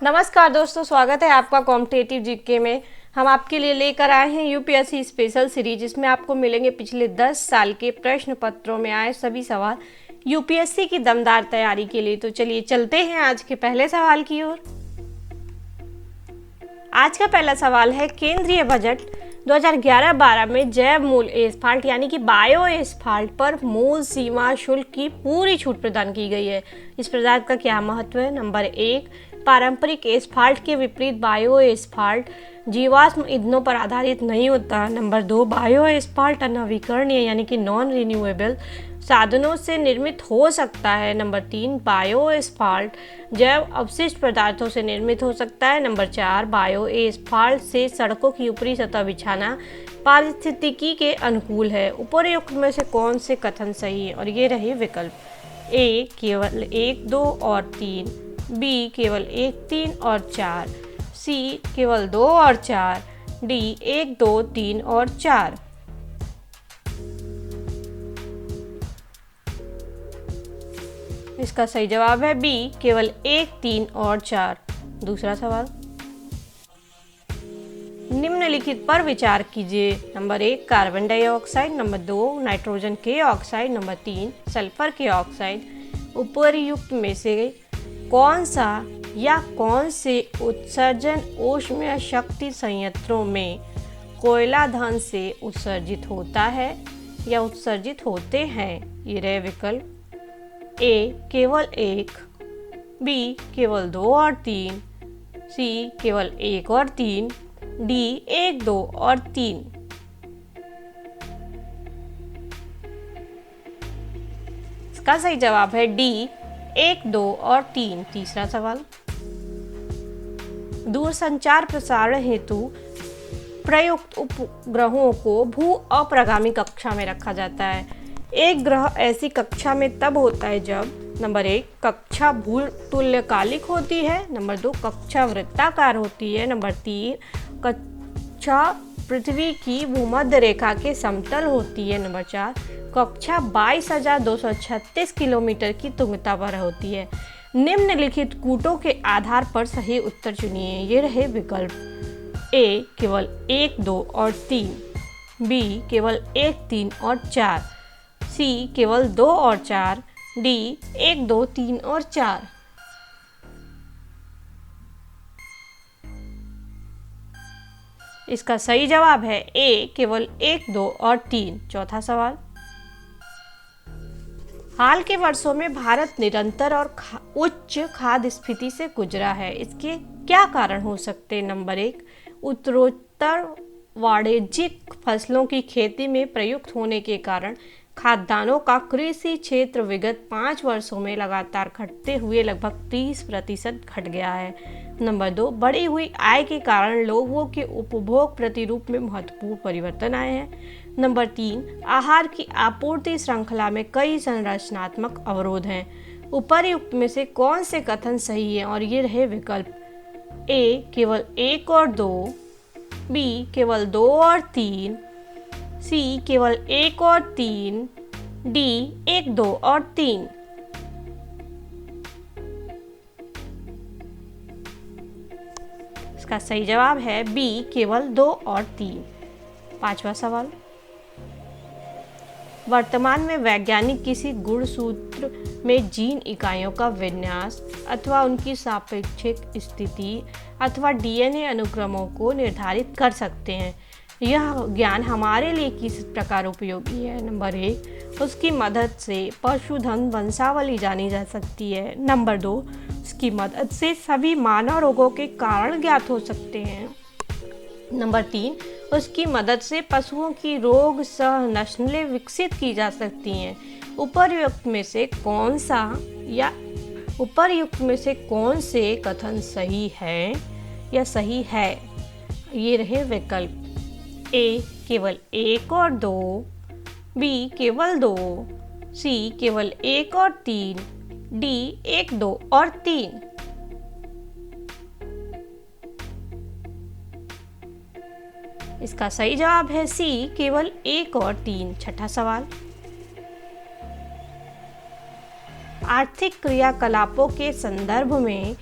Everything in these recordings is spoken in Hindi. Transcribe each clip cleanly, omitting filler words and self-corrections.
नमस्कार दोस्तों, स्वागत है आपका कॉम्पिटिटिव जीके में। हम आपके लिए लेकर आए हैं यूपीएससी स्पेशल सीरीज, जिसमें आपको मिलेंगे पिछले 10 साल के प्रश्न पत्रों में आए सभी सवाल यूपीएससी की दमदार तैयारी के लिए। तो चलिए चलते हैं आज के पहले सवाल की ओर। आज का पहला सवाल है, केंद्रीय बजट 2011-12 में जैव मूल एस्फाल्ट यानी कि बायो एस्फाल्ट पर मूल सीमा शुल्क की पूरी छूट प्रदान की गई है। इस पदार्थ का क्या महत्व है? नंबर 1, पारंपरिक एस्फाल्ट के विपरीत बायो एस्फाल्ट जीवाश्म ईंधनों पर आधारित नहीं होता। नंबर 2, बायो एस्फाल्ट अनवीकरणीय यानी कि नॉन रिन्यूएबल साधनों से निर्मित हो सकता है। नंबर 3, बायो एस्फाल्ट जैव अवशिष्ट पदार्थों से निर्मित हो सकता है। नंबर 4, बायो एस्फाल्ट से सड़कों की ऊपरी सतह बिछाना पारिस्थितिकी के अनुकूल है। उपर्युक्त में से कौन से कथन सही है? और ये रहे विकल्प। ए केवल 1, 2 और 3, बी केवल 1, 3 और 4, सी केवल 2 और 4, डी 1, 2, 3 और 4। इसका सही जवाब है बी, केवल 1, 3 और 4। दूसरा सवाल, निम्नलिखित पर विचार कीजिए। Number 1, carbon dioxide. Number 2, nitrogen के ऑक्साइड। नंबर 3, सल्फर के ऑक्साइड। उपर्युक्त में से कौन सा या कौन से उत्सर्जन ऊष्मीय शक्ति संयंत्रों में कोयला धन से उत्सर्जित होता है या उत्सर्जित होते हैं? ये रहे विकल्प। ए केवल 1, बी केवल 2 और 3, सी केवल 1 और 3, डी 1, 2 और 3। इसका सही जवाब है डी 1, 2 और 3। तीसरा सवाल, दूरसंचार प्रसारण हेतु प्रयुक्त उपग्रहों को भू अप्रगामी कक्षा में रखा जाता है। एक ग्रह ऐसी कक्षा में तब होता है जब नंबर 1, कक्षा भूतुल्यकालिक होती है। नंबर 2, कक्षा वृत्ताकार होती है। नंबर 3, कक्षा पृथ्वी की भूमध्य रेखा के समतल होती है। नंबर 4, कक्षा 22,236 किलोमीटर की तुंगता पर होती है। निम्नलिखित कूटों के आधार पर सही उत्तर चुनिए। ये रहे विकल्प। ए केवल 1, 2 और 3, बी केवल 1, 3 और 4, सी केवल 2 और 4, डी 1, 2, 3 और 4। इसका सही जवाब है ए केवल 1, 2 और 3। चौथा सवाल, हाल के वर्षों में भारत निरंतर और उच्च खाद्य स्फीति से गुजरा है। इसके क्या कारण हो सकते हैं? नंबर 1, उत्तरोत्तर वाणिज्यिक फसलों की खेती में प्रयुक्त होने के कारण खाद्यान्नों का कृषि क्षेत्र विगत 5 वर्षों में लगातार घटते हुए लगभग 30% घट गया है। नंबर 2, बढ़ी हुई आय के कारण लोगों के उपभोग प्रतिरूप में महत्वपूर्ण परिवर्तन आए हैं। नंबर 3, आहार की आपूर्ति श्रृंखला में कई संरचनात्मक अवरोध हैं। उपर्युक्त में से कौन से कथन सही है? और ये रहे विकल्प। ए केवल 1 और 2, बी केवल 2 और 3, सी केवल 1 और 3, डी 1, 2 और 3। इसका सही जवाब है बी केवल 2 और 3। पांचवा सवाल, वर्तमान में वैज्ञानिक किसी गुणसूत्र में जीन इकाइयों का विन्यास अथवा उनकी सापेक्षिक स्थिति अथवा डीएनए अनुक्रमों को निर्धारित कर सकते हैं। यह ज्ञान हमारे लिए किस प्रकार उपयोगी है? नंबर 1, उसकी मदद से पशुधन वंशावली जानी जा सकती है। नंबर 2, उसकी मदद से सभी मानव रोगों के कारण ज्ञात हो सकते हैं। नंबर 3, उसकी मदद से पशुओं की रोग सह नस्लें विकसित की जा सकती हैं। उपर्युक्त में से कौन से कथन सही है या सही है? ये रहे विकल्प। ए केवल 1 और 2, बी केवल 2, सी केवल 1 और 3, डी 1, 2 और 3। इसका सही जवाब है सी केवल 1 और 3। छठा सवाल, आर्थिक क्रियाकलापों के संदर्भ में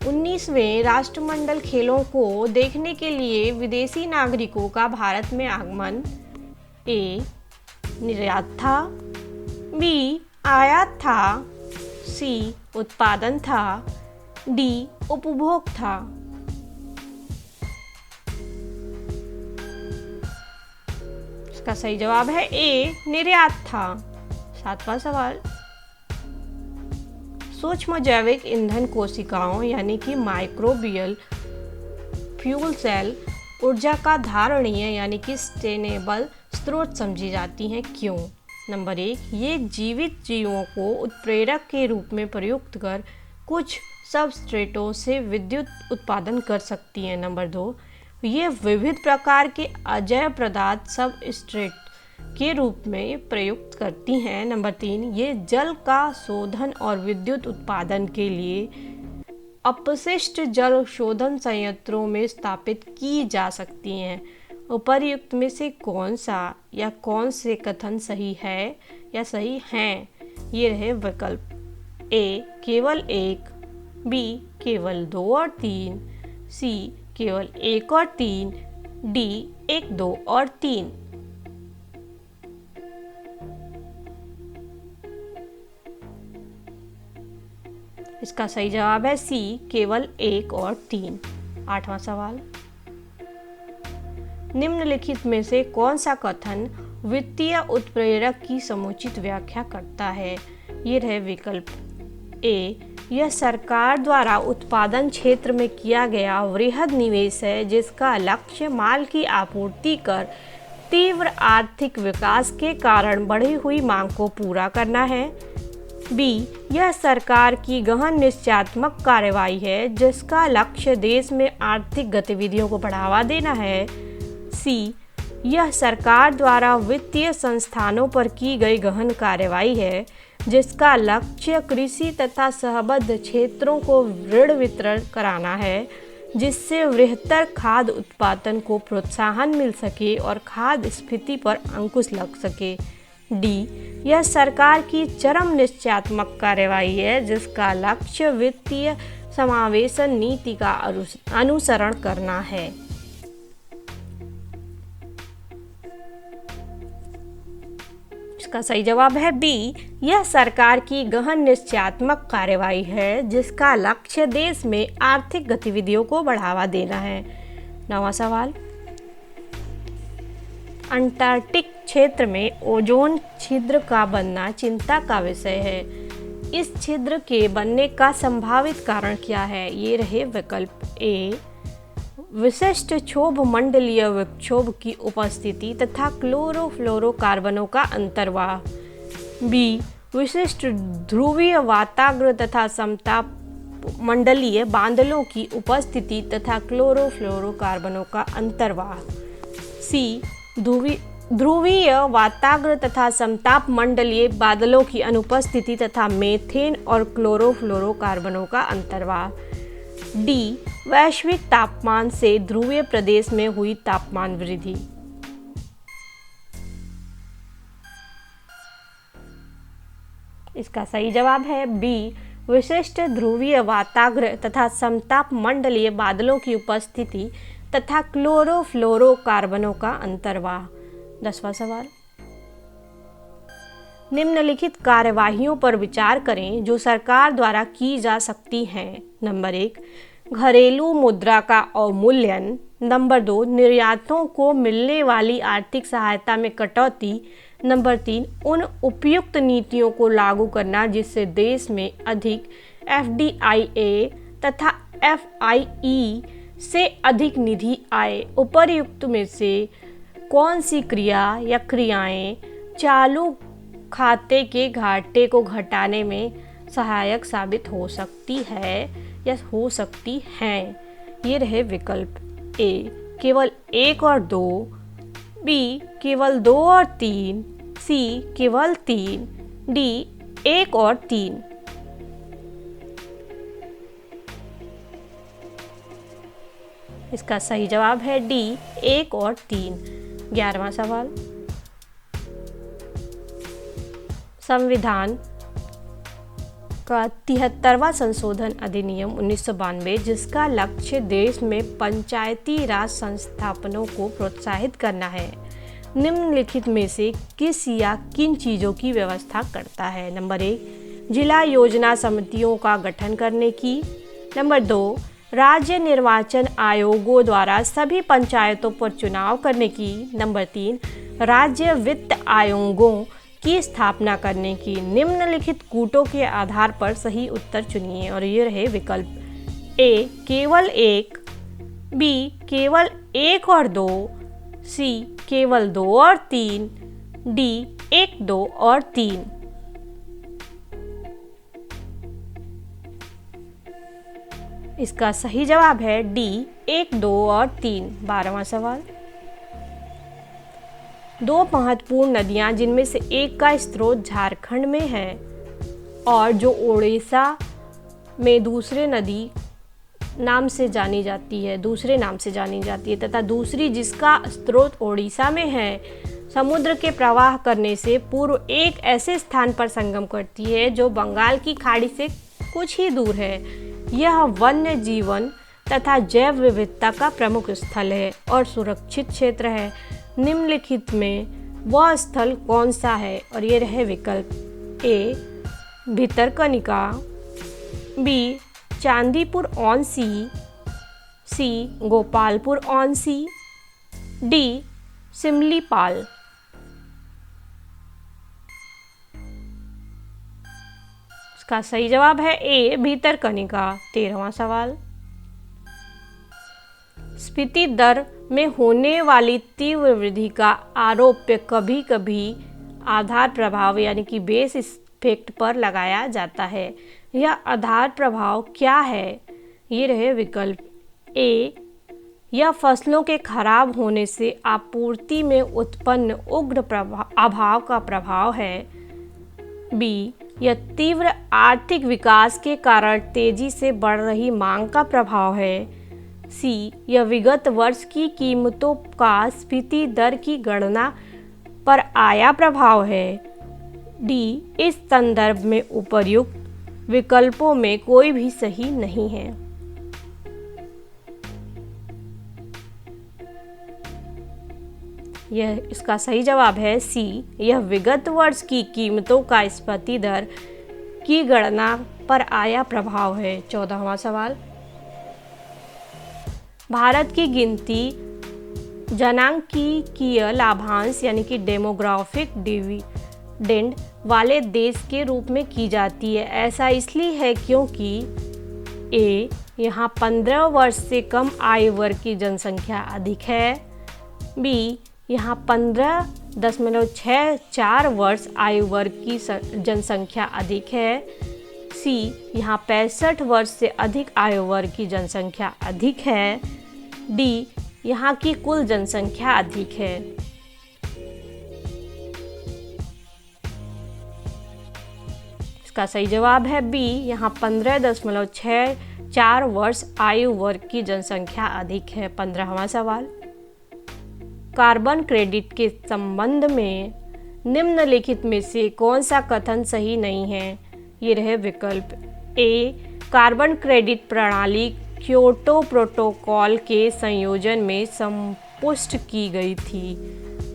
19वें राष्ट्रमंडल खेलों को देखने के लिए विदेशी नागरिकों का भारत में आगमन ए. निर्यात था, बी. आयात था, सी. उत्पादन था, डी. उपभोग था। इसका सही जवाब है ए. निर्यात था। 7वां सवाल, सूक्ष्म जैविक ईंधन कोशिकाओं यानी कि माइक्रोबियल फ्यूल सेल ऊर्जा का धारणीय यानी कि सस्टेनेबल स्रोत समझी जाती हैं, क्यों? नंबर 1, ये जीवित जीवों को उत्प्रेरक के रूप में प्रयुक्त कर कुछ सबस्ट्रेटों से विद्युत उत्पादन कर सकती हैं। नंबर 2, ये विविध प्रकार के अजैव पदार्थ सबस्ट्रेट के रूप में प्रयुक्त करती हैं। नंबर 3, ये जल का शोधन और विद्युत उत्पादन के लिए अपशिष्ट जल शोधन संयंत्रों में स्थापित की जा सकती हैं। उपर्युक्त में से कौन सा या कौन से कथन सही है या सही हैं? ये रहे विकल्प ए. केवल 1, बी. केवल 2 और 3, सी. केवल 1 और 3, डी. 1, 2 और 3। इसका सही जवाब है सी. केवल 1 और 3। 8वां सवाल, निम्नलिखित में से कौन सा कथन वित्तीय उत्प्रेरक की समुचित व्याख्या करता है? ये रहे विकल्प ए. यह सरकार द्वारा उत्पादन क्षेत्र में किया गया वृहद निवेश है जिसका लक्ष्य माल की आपूर्ति कर तीव्र आर्थिक विकास के कारण बढ़ी हुई मांग को पूरा करना है। बी. यह सरकार की गहन निश्चयात्मक कार्रवाई है जिसका लक्ष्य देश में आर्थिक गतिविधियों को बढ़ावा देना है। सी. यह सरकार द्वारा वित्तीय संस्थानों पर की गई गहन कार्रवाई है जिसका लक्ष्य कृषि तथा सहबद्ध क्षेत्रों को ऋण वितरण कराना है जिससे वृहत्तर खाद्य उत्पादन को प्रोत्साहन मिल सके और खाद्य स्फीति पर अंकुश लग सके। डी. यह सरकार की चरम निश्चयात्मक कार्रवाई है जिसका लक्ष्य वित्तीय समावेशन नीति का अनुसरण करना है। इसका सही जवाब है बी. यह सरकार की गहन निश्चयात्मक कार्रवाई है जिसका लक्ष्य देश में आर्थिक गतिविधियों को बढ़ावा देना है। 9वां सवाल, अंटार्कटिक क्षेत्र में ओजोन छिद्र का बनना चिंता का विषय है। इस छिद्र के बनने का संभावित कारण क्या है? ये रहे विकल्प ए. विशिष्ट क्षोभ मंडलीय विक्षोभ की उपस्थिति तथा क्लोरोफ्लोरोकार्बनों का अंतर्वाह। बी. विशिष्ट ध्रुवीय वाताग्र तथा समताप मंडलीय बादलों की उपस्थिति तथा क्लोरोफ्लोरोकार्बनों का अंतर्वाह। सी. ध्रुवीय वाताग्र तथा समताप मंडलीय बादलों की अनुपस्थिति तथा मेथेन और क्लोरोफ्लोरोकार्बनों का अंतर्वाह। डी. वैश्विक तापमान से ध्रुवीय प्रदेश में हुई तापमान वृद्धि। इसका सही जवाब है बी. विशिष्ट ध्रुवीय वाताग्र तथा समताप मंडलीय बादलों की उपस्थिति तथा क्लोरोफ्लोरोकार्बनों का अंतर्वाह। 10वां सवाल, निम्नलिखित कार्यवाहियों पर विचार करें जो सरकार द्वारा की जा सकती हैं। नंबर 1, घरेलू मुद्रा का अवमूल्यन। नंबर 2, निर्यातों को मिलने वाली आर्थिक सहायता में कटौती। नंबर 3, उन उपयुक्त नीतियों को लागू करना जिससे देश में अधिक FDIA तथा FIE से अधिक निधि आए। उपर्युक्त में से कौन सी क्रिया या क्रियाएं चालू खाते के घाटे को घटाने में सहायक साबित हो सकती है या हो सकती हैं? ये रहे विकल्प ए. केवल 1 और 2, बी. केवल 2 और 3, सी. केवल 3, डी. 1 और 3। इसका सही जवाब है डी. 1 और 3। 11वां सवाल, संविधान का 73वां संशोधन अधिनियम 1992, जिसका लक्ष्य देश में पंचायती राज संस्थापनों को प्रोत्साहित करना है, निम्नलिखित में से किस या किन चीज़ों की व्यवस्था करता है? नंबर 1, जिला योजना समितियों का गठन करने की। नंबर 2, राज्य निर्वाचन आयोगों द्वारा सभी पंचायतों पर चुनाव करने की। नंबर 3, राज्य वित्त आयोगों की स्थापना करने की। निम्नलिखित कूटों के आधार पर सही उत्तर चुनिए और ये रहे विकल्प। ए केवल 1, बी केवल 1 और 2, सी केवल 2 और 3, डी 1, 2 और 3। इसका सही जवाब है डी 1, 2 और 3। 12वां सवाल। 2 महत्वपूर्ण नदियां जिनमें से एक का स्रोत झारखंड में है और जो ओडिशा में दूसरे नाम से जानी जाती है तथा दूसरी जिसका स्रोत ओडिशा में है, समुद्र के प्रवाह करने से पूर्व एक ऐसे स्थान पर संगम करती है जो बंगाल की खाड़ी से कुछ ही दूर है। यह वन्य जीवन तथा जैव विविधता का प्रमुख स्थल है और सुरक्षित क्षेत्र है। निम्नलिखित में वह स्थल कौन सा है? और ये रहे विकल्प। A Bhitarkanika, B Chandipur on sea, C Gopalpur on sea, D Similipal. इसका सही जवाब है ए भितरकनिका। 13वां सवाल। स्फीति दर में होने वाली तीव्र वृद्धि का आरोप कभी कभी आधार प्रभाव यानी कि बेस इफेक्ट पर लगाया जाता है। यह आधार प्रभाव क्या है? ये रहे विकल्प। ए यह फसलों के खराब होने से आपूर्ति में उत्पन्न उग्र अभाव का प्रभाव है। बी यह तीव्र आर्थिक विकास के कारण तेजी से बढ़ रही मांग का प्रभाव है। सी यह विगत वर्ष की कीमतों का स्फीति दर की गणना पर आया प्रभाव है। डी इस संदर्भ में उपर्युक्त विकल्पों में कोई भी सही नहीं है। यह इसका सही जवाब है सी यह विगत वर्ष की कीमतों का स्फीति दर की गणना पर आया प्रभाव है। 14वां सवाल। भारत की गिनती जनांकीय लाभांश यानी कि डेमोग्राफिक डिविडेंड वाले देश के रूप में की जाती है। ऐसा इसलिए है क्योंकि ए यहाँ 15 वर्ष से कम आयु वर्ग की जनसंख्या अधिक है। बी यहाँ 15.64 वर्ष आयु वर्ग की जनसंख्या अधिक है। सी यहाँ 65 वर्ष से अधिक आयु वर्ग की जनसंख्या अधिक है। डी यहाँ की कुल जनसंख्या अधिक है। इसका सही जवाब है बी यहाँ 15.64 वर्ष आयु वर्ग की जनसंख्या अधिक है। 15वां सवाल। कार्बन क्रेडिट के संबंध में निम्नलिखित में से कौन सा कथन सही नहीं है? ये रहे विकल्प। ए कार्बन क्रेडिट प्रणाली क्योटो प्रोटोकॉल के संयोजन में संपुष्ट की गई थी।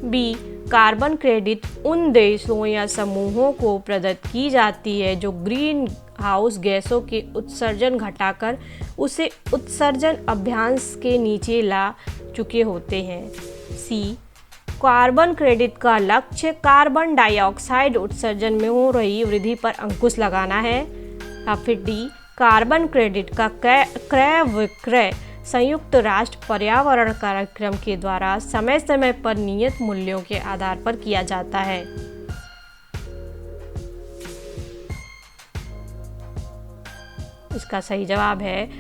बी कार्बन क्रेडिट उन देशों या समूहों को प्रदत्त की जाती है जो ग्रीन हाउस गैसों के उत्सर्जन घटाकर उसे उत्सर्जन अभ्यास के नीचे ला चुके होते हैं। सी कार्बन क्रेडिट का लक्ष्य कार्बन डाइऑक्साइड उत्सर्जन में हो रही वृद्धि पर अंकुश लगाना है। या फिर डी कार्बन क्रेडिट का क्रय विक्रय संयुक्त राष्ट्र पर्यावरण कार्यक्रम के द्वारा समय समय पर नियत मूल्यों के आधार पर किया जाता है। इसका सही जवाब है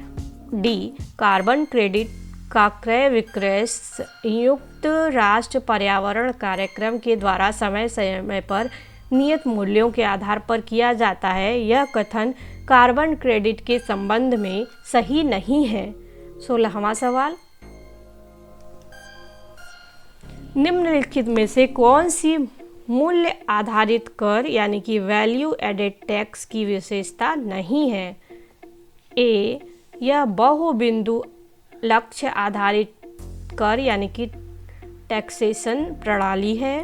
डी कार्बन क्रेडिट का क्रय विक्रय संयुक्त राष्ट्र पर्यावरण कार्यक्रम के द्वारा समय समय पर नियत मूल्यों के आधार पर किया जाता है। यह कथन कार्बन क्रेडिट के संबंध में सही नहीं है। 16वां सवाल। निम्नलिखित में से कौन सी मूल्य आधारित कर यानी कि वैल्यू एडेड टैक्स की विशेषता नहीं है। ए, यह बहुबिंदु लक्ष्य आधारित कर यानी कि टैक्सेशन प्रणाली है।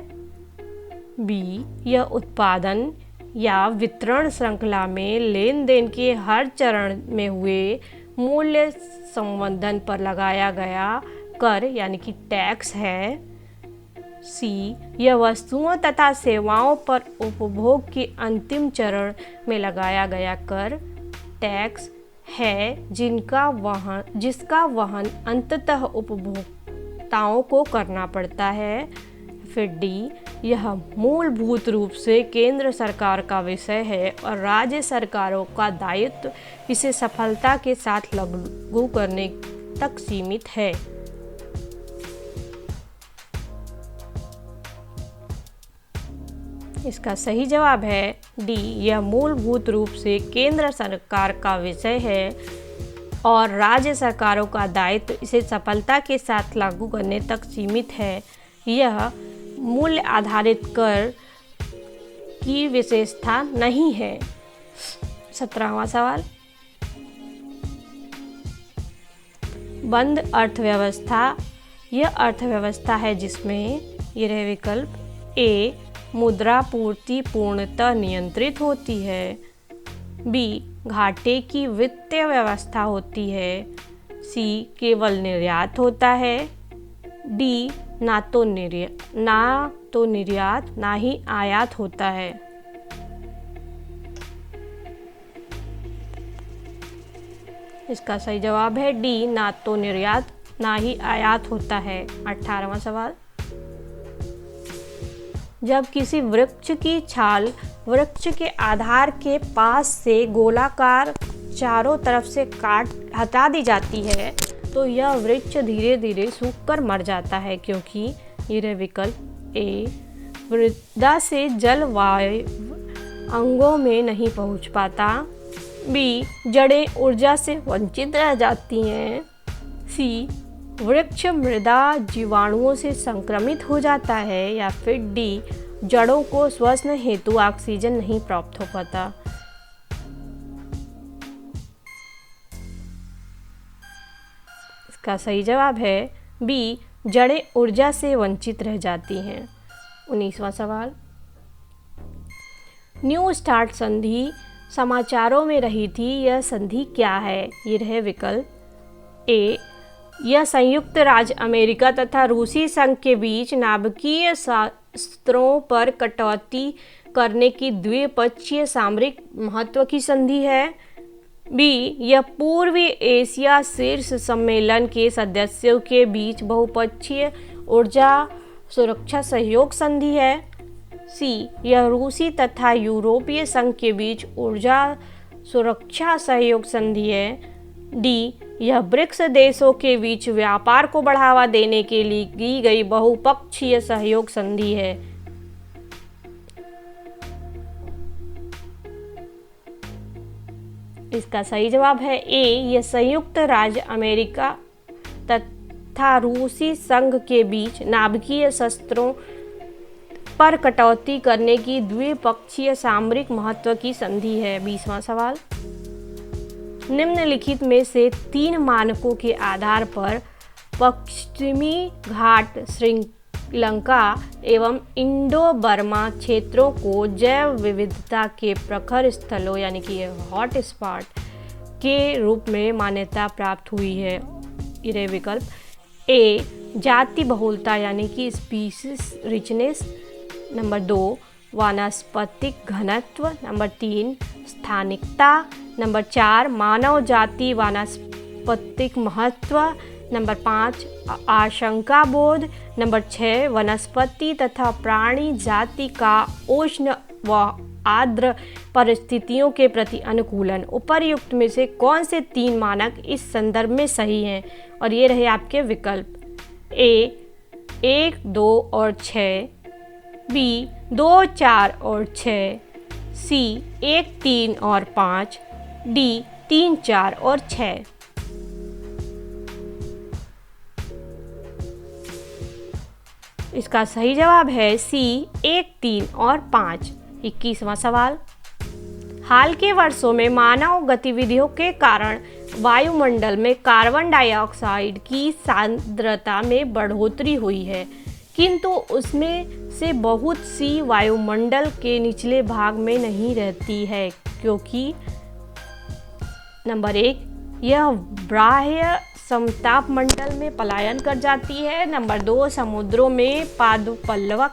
बी, यह उत्पादन या वितरण श्रृंखला में लेन देन के हर चरण में हुए मूल्य संवर्धन पर लगाया गया कर यानी कि टैक्स है। सी, यह वस्तुओं तथा सेवाओं पर उपभोग के अंतिम चरण में लगाया गया कर टैक्स है जिसका वहन अंततः उपभोक्ताओं को करना पड़ता है। फिर डी, यह मूलभूत रूप से केंद्र सरकार का विषय है और राज्य सरकारों का दायित्व इसे सफलता के साथ लागू करने तक सीमित है। इसका सही जवाब है डी, यह मूलभूत रूप से केंद्र सरकार का विषय है और राज्य सरकारों का दायित्व इसे सफलता के साथ लागू करने तक सीमित है। यह मूल्य आधारित कर की विशेषता नहीं है। 17वां सवाल, बंद अर्थव्यवस्था यह अर्थव्यवस्था है जिसमें ये रहे विकल्प। ए, मुद्रा पूर्ति पूर्णतः नियंत्रित होती है। बी, घाटे की वित्तीय व्यवस्था होती है। सी, केवल निर्यात होता है। डी, ना तो निर्यात ना ही आयात होता है। इसका सही जवाब है डी, ना तो निर्यात ना ही आयात होता है। 18वां सवाल, जब किसी वृक्ष की छाल वृक्ष के आधार के पास से गोलाकार चारों तरफ से हटा दी जाती है तो यह वृक्ष धीरे धीरे सूखकर मर जाता है क्योंकि ये रहे विकल्प। ए, मृदा से जल वायु अंगों में नहीं पहुंच पाता। बी, जड़ें ऊर्जा से वंचित रह जाती हैं। सी, वृक्ष मृदा जीवाणुओं से संक्रमित हो जाता है। या फिर डी, जड़ों को श्वसन हेतु ऑक्सीजन नहीं प्राप्त हो पाता। इसका सही जवाब है बी, जड़ें ऊर्जा से वंचित रह जाती हैं। 19वां सवाल, न्यू स्टार्ट संधि समाचारों में रही थी, यह संधि क्या है? ये रहे विकल्प। ए, यह संयुक्त राज्य अमेरिका तथा रूसी संघ के बीच नाभिकीय शस्त्रों पर कटौती करने की द्विपक्षीय सामरिक महत्व की संधि है। बी, यह पूर्वी एशिया शीर्ष सम्मेलन के सदस्यों के बीच बहुपक्षीय ऊर्जा सुरक्षा सहयोग संधि है। सी, यह रूसी तथा यूरोपीय संघ के बीच ऊर्जा सुरक्षा सहयोग संधि है। डी, यह ब्रिक्स देशों के बीच व्यापार को बढ़ावा देने के लिए की गई बहुपक्षीय सहयोग संधि है। इसका सही जवाब है ए, यह संयुक्त राज्य अमेरिका तथा रूसी संघ के बीच नाभिकीय शस्त्रों पर कटौती करने की द्विपक्षीय सामरिक महत्व की संधि है। 20वां सवाल, निम्नलिखित में से 3 मानकों के आधार पर पश्चिमी घाट श्रीलंका एवं इंडो बर्मा क्षेत्रों को जैव विविधता के प्रखर स्थलों यानी कि हॉट स्पॉट के रूप में मान्यता प्राप्त हुई है। ये विकल्प। ए, जाति बहुलता यानी कि स्पीसीज रिचनेस। नंबर 2, वानस्पतिक घनत्व। नंबर 3, स्थानिकता। नंबर 4, मानव जाति वानस्पतिक महत्व। नंबर 5, आशंका बोध। नंबर 6, वनस्पति तथा प्राणी जाति का उष्ण व आर्द्र परिस्थितियों के प्रति अनुकूलन। उपर्युक्त में से कौन से 3 मानक इस संदर्भ में सही हैं? और ये रहे आपके विकल्प। ए, 1, 2 और 6। बी, 2, 4 और 6। सी, 1, 3 और 5। डी, 3, 4 और 6। इसका सही जवाब है सी 1, 3 और 5। 21वां सवाल, हाल के वर्षों में मानव गतिविधियों के कारण वायुमंडल में कार्बन डाइऑक्साइड की सांद्रता में बढ़ोतरी हुई है, किंतु उसमें से बहुत सी वायुमंडल के निचले भाग में नहीं रहती है, क्योंकि नंबर 1, यह बाह्य समताप मंडल में पलायन कर जाती है। नंबर 2, समुद्रों में पादपल्लवक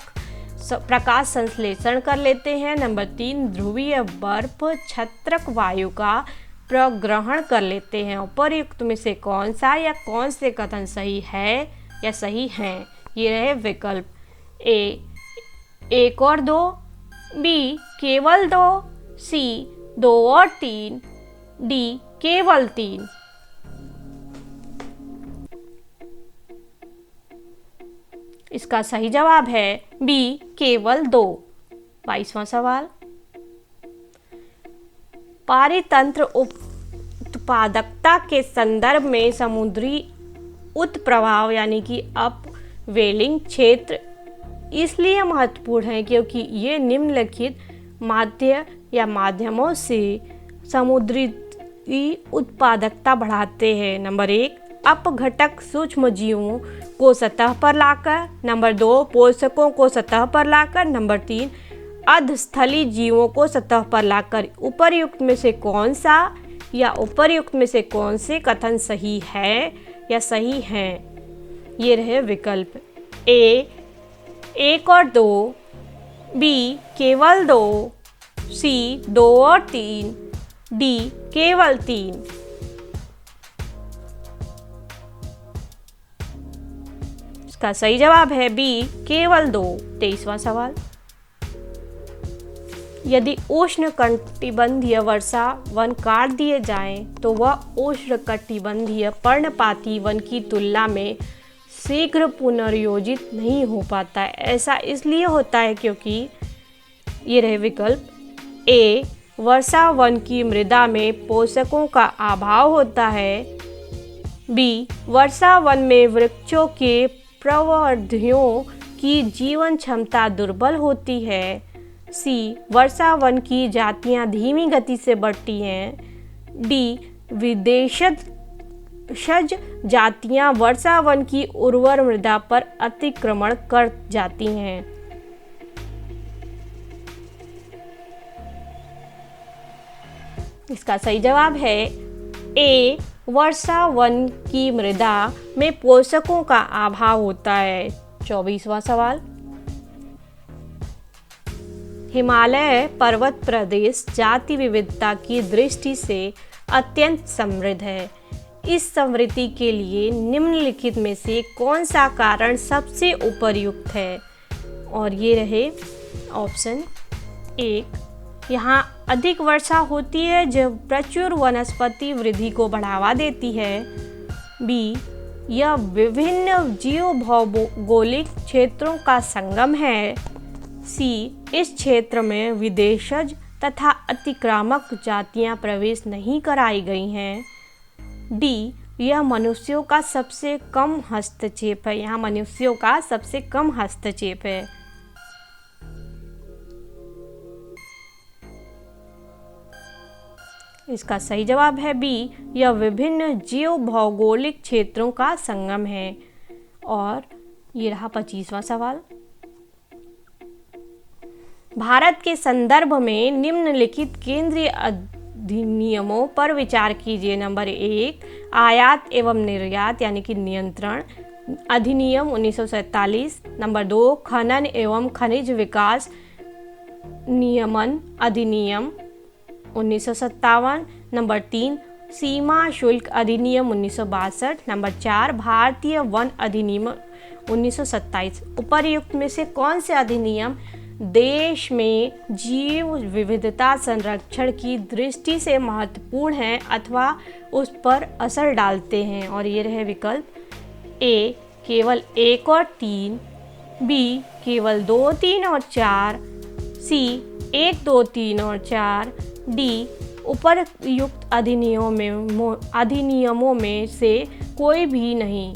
प्रकाश संश्लेषण कर लेते हैं। नंबर 3, ध्रुवीय बर्फ छत्रक वायु का प्रग्रहण कर लेते हैं। उपर्युक्त में से कौन सा या कौन से कथन सही है या सही हैं? ये रहे विकल्प ए 1 और 2, बी केवल 2, सी 2 और 3, डी केवल 3। इसका सही जवाब है बी केवल 2। 22वां सवाल, पारितंत्र उत्पादकता के संदर्भ में समुद्री उत्प्रवाह यानी कि अपवेलिंग क्षेत्र इसलिए महत्वपूर्ण है क्योंकि ये निम्नलिखित माध्य या माध्यमों से समुद्री उत्पादकता बढ़ाते हैं। नंबर 1, अपघटक सूक्ष्म जीवों को सतह पर लाकर। नंबर 2, पोषकों को सतह पर लाकर। नंबर 3, अधस्थली जीवों को सतह पर लाकर। उपर्युक्त में से कौन सा या उपर्युक्त में से कौन से कथन सही है या सही हैं? ये रहे विकल्प ए 1 और 2, बी केवल 2, सी 2 और 3, डी केवल 3। इसका सही जवाब है बी केवल 2। 23वां सवाल, यदि उष्णकटिबंधीय वर्षा वन काट दिए जाएं तो वह उष्णकटिबंधीय पर्णपाती वन की तुलना में शीघ्र पुनर्योजित नहीं हो पाता है। ऐसा इसलिए होता है क्योंकि ये रहे विकल्प ए, वर्षा वन की मृदा में पोषकों का अभाव होता है। बी, वर्षा वन में वृक्षों के प्रवर्धियों की जीवन क्षमता दुर्बल होती है। सी, वर्षा वन की जातियां धीमी गति से बढ़ती हैं। डी, विदेशज जातियां वर्षा वन की उर्वर मृदा पर अतिक्रमण कर जाती हैं। इसका सही जवाब है ए, वर्षा वन की मृदा में पोषकों का अभाव होता है। 24वां सवाल, हिमालय पर्वत प्रदेश जाति विविधता की दृष्टि से अत्यंत समृद्ध है। इस समृद्धि के लिए निम्नलिखित में से कौन सा कारण सबसे उपयुक्त है? और ये रहे ऑप्शन 1, यहाँ अधिक वर्षा होती है जो प्रचुर वनस्पति वृद्धि को बढ़ावा देती है। बी, यह विभिन्न जीव भौगोलिक क्षेत्रों का संगम है। सी, इस क्षेत्र में विदेशज तथा अतिक्रामक जातियां प्रवेश नहीं कराई गई हैं। डी, यह मनुष्यों का सबसे कम हस्तक्षेप है। यहाँ मनुष्यों का सबसे कम हस्तक्षेप है। इसका सही जवाब है बी, यह विभिन्न जीव भौगोलिक क्षेत्रों का संगम है। और ये रहा 25वां सवाल, भारत के संदर्भ में निम्नलिखित केंद्रीय अधिनियमों पर विचार कीजिए। नंबर 1, आयात एवं निर्यात यानी कि नियंत्रण अधिनियम 1947। नंबर 2, खनन एवं खनिज विकास नियमन अधिनियम 1957। नंबर 3, सीमा शुल्क अधिनियम 1962। नंबर 4, भारतीय वन अधिनियम 1927। उपर्युक्त में से कौन से अधिनियम देश में जीव विविधता संरक्षण की दृष्टि से महत्वपूर्ण हैं अथवा उस पर असर डालते हैं? और ये रहे विकल्प ए, केवल 1 और 3, बी, केवल 2, 3 और 4, सी, 1, 2, 3 और 4, डी, उपर्युक्त अधिनियमों में से कोई भी नहीं।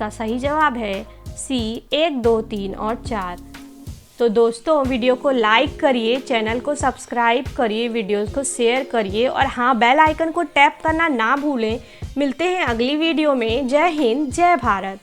इसका सही जवाब है सी 1, 2, 3 और 4। तो दोस्तों वीडियो को लाइक करिए, चैनल को सब्सक्राइब करिए, वीडियोस को शेयर करिए और हाँ बेल आइकन को टैप करना ना भूलें। मिलते हैं अगली वीडियो में। जय हिंद, जय भारत।